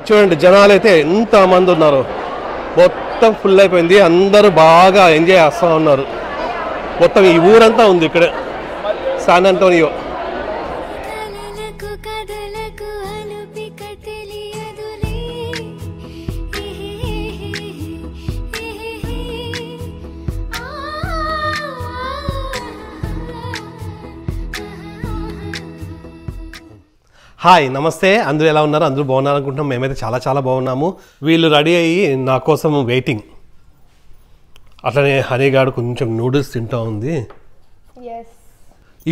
చూడండి జనాలు అయితే ఎంత మంది ఉన్నారు, మొత్తం ఫుల్ అయిపోయింది. అందరూ బాగా ఎంజాయ్ చేస్తూ ఉన్నారు. మొత్తం ఈ ఊరంతా ఉంది ఇక్కడ శాన్ అంటోనియో. హాయ్ నమస్తే, అందరూ ఎలా ఉన్నారు? అందరూ బాగున్నారు అనుకుంటున్నాం. మేమైతే చాలా చాలా బాగున్నాము. వీళ్ళు రెడీ అయ్యి నా కోసం వెయిటింగ్. అట్లనే హనీగాడు కొంచెం నూడిల్స్ తింటూ ఉంది.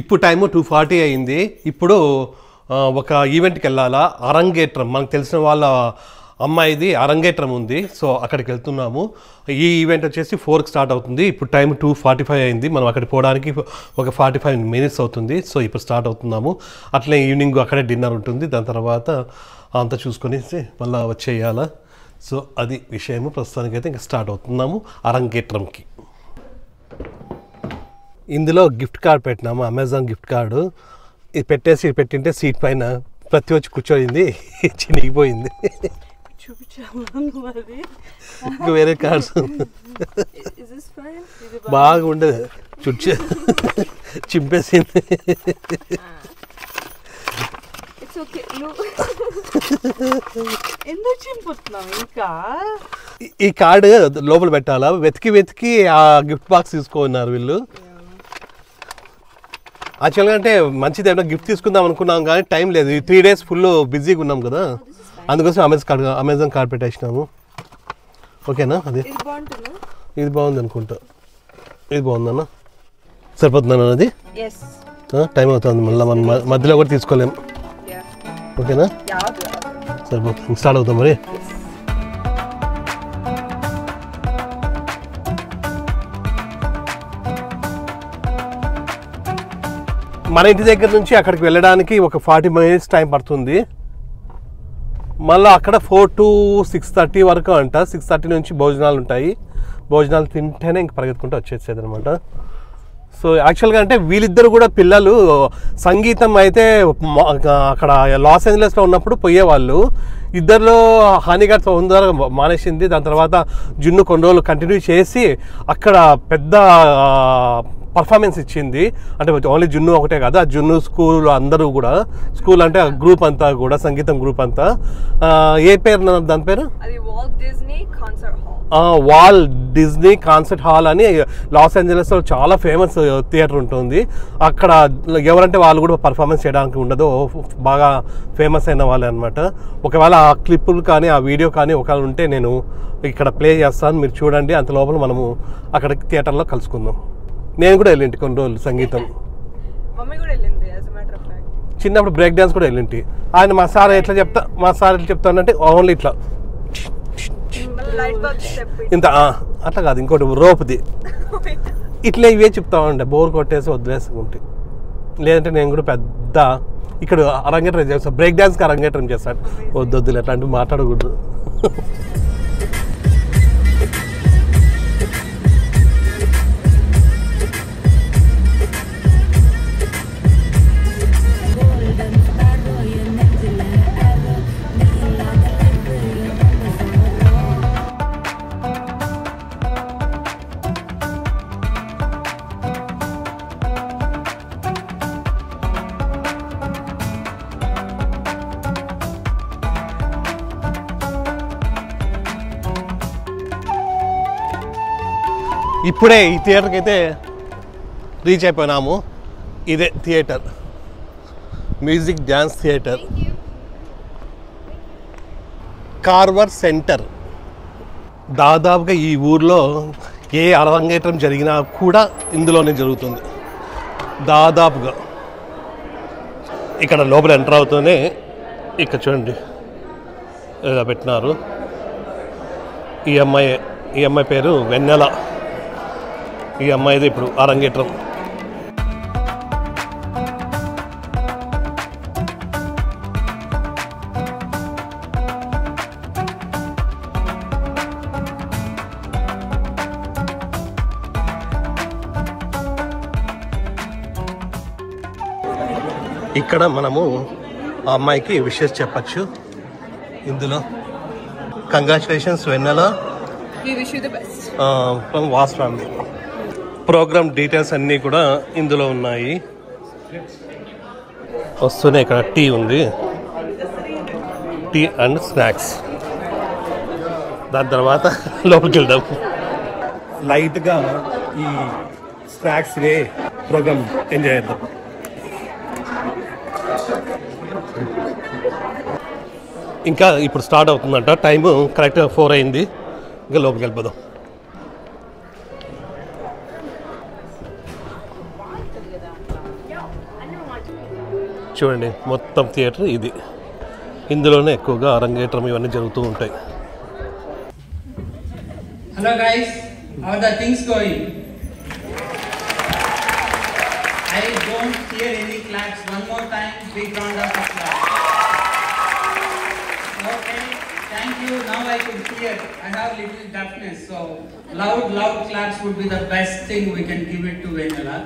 ఇప్పుడు టైము 2:40 అయింది. ఇప్పుడు ఒక ఈవెంట్కి వెళ్ళాలా, అరంగేట్రం. మనకు తెలిసిన వాళ్ళ అమ్మాయిది అరంగేట్రం ఉంది. సో అక్కడికి వెళ్తున్నాము. ఈ ఈవెంట్ వచ్చేసి 4కి స్టార్ట్ అవుతుంది. ఇప్పుడు టైం 2:45 అయింది. మనం అక్కడికి పోవడానికి ఒక 45 మినిట్స్ అవుతుంది. సో ఇప్పుడు స్టార్ట్ అవుతున్నాము. అట్లే ఈవినింగ్ అక్కడే డిన్నర్ ఉంటుంది. దాని తర్వాత అంతా చూసుకొని మళ్ళీ వచ్చేయాలా. సో అది విషయము. ప్రస్తుతానికైతే ఇంకా స్టార్ట్ అవుతున్నాము అరంగేట్రంకి. ఇందులో గిఫ్ట్ కార్డ్ పెట్టినాము, అమెజాన్ గిఫ్ట్ కార్డు. ఇది పెట్టింటే సీట్ పైన ప్రతి వచ్చి కూర్చోయింది, చినిగిపోయింది. వేరే కార్డ్స్ బాగా ఉండదు, చింపేసింది. ఈ కార్డు లోపల పెట్టాలా, వెతికి ఆ గిఫ్ట్ బాక్స్ తీసుకున్నారు వీళ్ళు. యాక్చువల్గా అంటే మంచిది ఏమన్నా గిఫ్ట్ తీసుకుందాం అనుకున్నాం కానీ టైం లేదు. 3 days ఫుల్ బిజీగా ఉన్నాం కదా, అందుకోసం అమెజాన్ కార్డ్ పెట్టేసినాము. ఓకేనా? అది ఇది బాగుంది అనుకుంటా. ఇది బాగుందన్నా, సరిపోతుందన్నా? అది టైం అవుతుంది, మళ్ళీ మనం మధ్యలో కూడా తీసుకోలేము. ఓకేనా? సరిపోతుంది. స్టార్ట్ అవుతాం మరి. మన ఇంటి దగ్గర నుంచి అక్కడికి వెళ్ళడానికి ఒక 40 minutes టైం పడుతుంది. మళ్ళీ అక్కడ 4 to 6:30 వరకు అంట. 6:30 నుంచి భోజనాలు ఉంటాయి. భోజనాలు తింటేనే ఇంక పరిగెత్తుకుంటూ వచ్చేసేది అనమాట. సో యాక్చువల్గా అంటే వీళ్ళిద్దరు కూడా పిల్లలు సంగీతం అయితే అక్కడ లాస్ ఏంజలస్లో ఉన్నప్పుడు పోయేవాళ్ళు. ఇద్దరిలో హానిగాడ్ తొందరగా మానేసింది. దాని తర్వాత జున్ను కొన్ని రోజులు కంటిన్యూ చేసి అక్కడ పెద్ద పర్ఫార్మెన్స్ ఇచ్చింది. అంటే ఓన్లీ జున్ను ఒకటే కాదు, ఆ జున్ను స్కూల్ అందరూ కూడా, స్కూల్ అంటే గ్రూప్ అంతా కూడా, సంగీతం గ్రూప్ అంతా. ఏ పేరు దాని పేరు? వాల్ డిజ్నీ కాన్సర్ట్ హాల్ అని లాస్ ఏంజలస్లో చాలా ఫేమస్ థియేటర్ ఉంటుంది. అక్కడ ఎవరంటే వాళ్ళు కూడా పర్ఫార్మెన్స్ చేయడానికి ఉండదు, బాగా ఫేమస్ అయిన వాళ్ళే అనమాట. ఒకవేళ ఆ క్లిప్పులు కానీ ఆ వీడియో కానీ ఒకవేళ ఉంటే నేను ఇక్కడ ప్లే చేస్తాను, మీరు చూడండి. అంత లోపల మనము అక్కడ థియేటర్లో కలుసుకుందాం. నేను కూడా వెళ్ళింటి కొన్ని రోజులు సంగీతం. చిన్నప్పుడు బ్రేక్ డ్యాన్స్ కూడా వెళ్ళింటి. ఆయన మా సార్ ఎట్లా చెప్తానంటే ఓన్లీ ఇట్లా ఇంత అట్లా కాదు, ఇంకోటి రోప్ది ఇట్లా ఇవే చెప్తామండి. బోర్ కొట్టేసి వదిలేసుకుంటే, లేదంటే నేను కూడా పెద్ద ఇక్కడ అరంగేట్రం చేస్తాను, బ్రేక్ డ్యాన్స్కి అరంగేట్రం చేస్తాను. వద్దులే అట్లాంటివి మాట్లాడకూడదు. ఇప్పుడే ఈ థియేటర్కి అయితే రీచ్ అయిపోయినాము. ఇదే theatre, music dance theatre, Carver centre. దాదాపుగా ఈ ఊర్లో ఏ అరంగేట్రం జరిగినా కూడా ఇందులోనే జరుగుతుంది దాదాపుగా. ఇక్కడ లోపల ఎంటర్ అవుతూనే ఇక్కడ చూడండి ఇలా పెట్టినారు. ఈ అమ్మాయి పేరు వెన్నెల. ఈ అమ్మాయిది ఇప్పుడు అరంగేట్రం. ఇక్కడ మనము ఆ అమ్మాయికి విషెస్ చెప్పచ్చు. ఇందులో కంగ్రాచులేషన్స్ వెన్నెల ఫ్రమ్ వాస్ ఫ్యామిలీ. ప్రోగ్రామ్ డీటెయిల్స్ అన్నీ కూడా ఇందులో ఉన్నాయి. వస్తూనే ఇక్కడ టీ ఉంది, టీ అండ్ స్నాక్స్. దాని తర్వాత లోపలికి వెళ్దాం. లైట్గా ఈ స్నాక్స్ ప్రోగ్రామ్ ఎంజాయ్ చేద్దాం. ఇంకా ఇప్పుడు స్టార్ట్ అవుతుందంట, టైము కరెక్ట్గా 4 అయింది. ఇంకా లోపలికి వెళ్ళిపోదాం. చూడండి మొత్తం థియేటర్ ఇది. ఇందులోనే ఎక్కువగా అరంగేట్రం ఇవన్నీ జరుగుతూ ఉంటాయి. Hello guys, how are the things going? I don't hear any claps. One more time, big round of applause. Okay, thank you. Now I could hear. I have little deafness, so loud claps would be the best thing we can give it to Venala.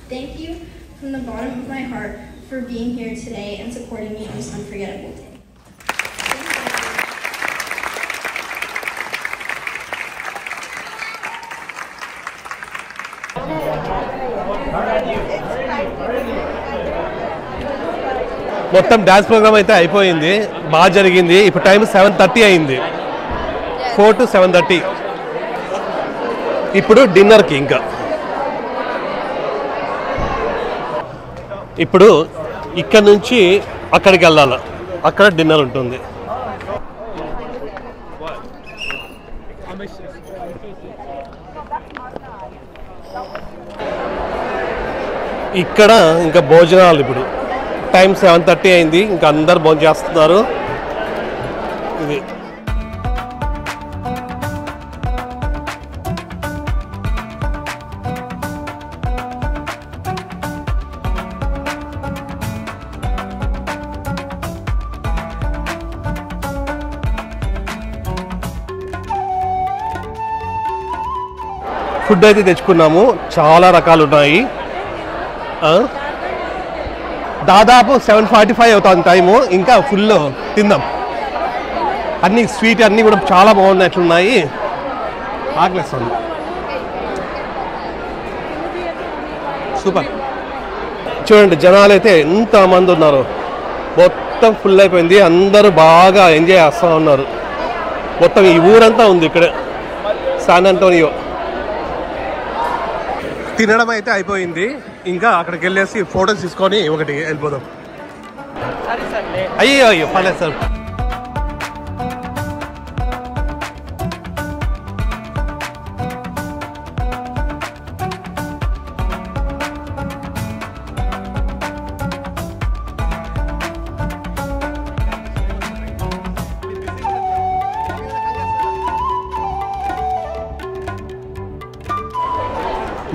Thank you from the bottom of my heart for being here today and supporting me on this unforgettable day. మొత్తం dance programme అయితే అయిపోయింది, బాగా జరిగింది. ఇప్పుడు time 7:30 అయింది, 4 to 7:30. ఇప్పుడు డిన్నర్కి ఇంకా ఇప్పుడు ఇక్కడ నుంచి అక్కడికి వెళ్ళాలి, అక్కడ డిన్నర్ ఉంటుంది. ఇక్కడ ఇంకా భోజనాలు. ఇప్పుడు టైం 7:30 అయింది, ఇంకా అందరు భోజనం చేస్తున్నారు. ఇది ఫుడ్ అయితే తెచ్చుకున్నాము, చాలా రకాలు ఉన్నాయి. దాదాపు 7:45 అవుతుంది టైము. ఇంకా ఫుల్ తిందాం. అన్నీ స్వీట్ అన్నీ కూడా చాలా బాగున్నట్లున్నాయి. ఆకలిస్తుంది. సూపర్. చూడండి జనాలు అయితే ఎంతమంది ఉన్నారు, మొత్తం ఫుల్ అయిపోయింది. అందరూ బాగా ఎంజాయ్ చేస్తూ ఉన్నారు. మొత్తం ఈ ఊరంతా ఉంది ఇక్కడ శాన్ అంటోనియో. తినడం అయితే అయిపోయింది, ఇంకా అక్కడికి వెళ్ళేసి ఫోటోస్ తీసుకొని ఒకటి వెళ్ళిపోదాం. అయ్యో పర్లేదు సార్.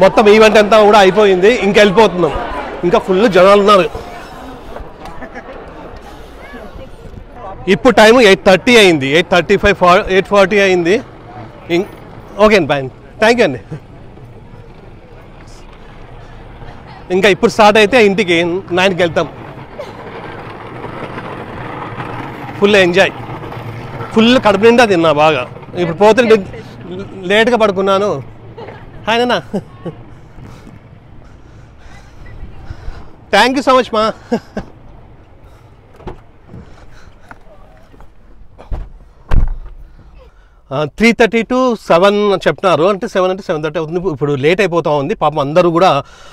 మొత్తం ఈవెంట్ అంతా కూడా అయిపోయింది, ఇంకా వెళ్ళిపోతున్నాం. ఇంకా ఫుల్ జనాలు ఉన్నారు. ఇప్పుడు టైం 8:30 అయింది, 8:35 8:40 అయింది. ఓకే అండి, బాయ్, థ్యాంక్ యూ అండి. ఇంకా ఇప్పుడు స్టార్ట్ అయితే ఇంటికి 9కి వెళ్తాం. ఫుల్ ఎంజాయ్, ఫుల్ కడుపు నిండా తిన్నా బాగా. ఇప్పుడు పోతే లేట్గా పడుకున్నాను. హాయ్ నాన్న, థ్యాంక్ యూ సో మచ్ మా. 3:30 to 7 చెప్తున్నారు. అంటే 7 అంటే 7:30 అవుతుంది. ఇప్పుడు లేట్ అయిపోతూ ఉంది పాపం. అందరూ కూడా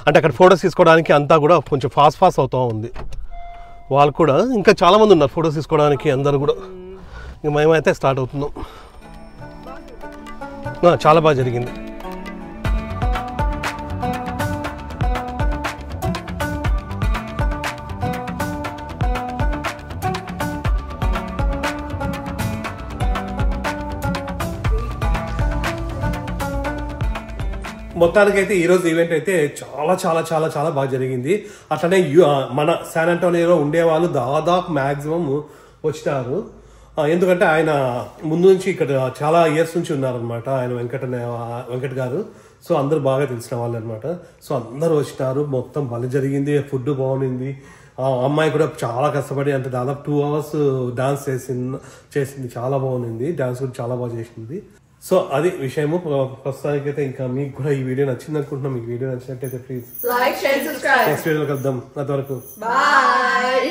అంటే అక్కడ ఫొటోస్ తీసుకోవడానికి అంతా కూడా కొంచెం ఫాస్ట్ అవుతూ ఉంది. వాళ్ళు కూడా ఇంకా చాలామంది ఉన్నారు ఫొటోస్ తీసుకోవడానికి. అందరూ కూడా ఇంక మేమైతే స్టార్ట్ అవుతున్నాం. చాలా బాగా జరిగింది. మొత్తానికైతే ఈరోజు ఈవెంట్ అయితే చాలా చాలా చాలా చాలా బాగా జరిగింది. అట్లనే మన శాన్ అంటోనియోలో ఉండేవాళ్ళు దాదాపు మ్యాక్సిమం వచ్చినారు. ఎందుకంటే ఆయన ముందు నుంచి ఇక్కడ చాలా ఇయర్స్ నుంచి ఉన్నారనమాట, ఆయన వెంకట్ గారు. సో అందరూ బాగా తెలిసిన వాళ్ళు అనమాట. సో అందరూ వచ్చినారు. మొత్తం భలే జరిగింది. ఫుడ్ బాగుంది. అమ్మాయి కూడా చాలా కష్టపడి అంటే దాదాపు 2 hours డాన్స్ చేసింది. చాలా బాగుంది. డాన్స్ కూడా చాలా బాగా చేసింది. సో అది విషయము. ప్రస్తుతానికైతే ఇంకా మీకు కూడా ఈ వీడియో నచ్చింది అనుకుంటున్నాం. మీకు వీడియో నచ్చినట్టయితే please like, share, subscribe. Next వీడియోలో కలుద్దాం. అంతవరకు బాయ్.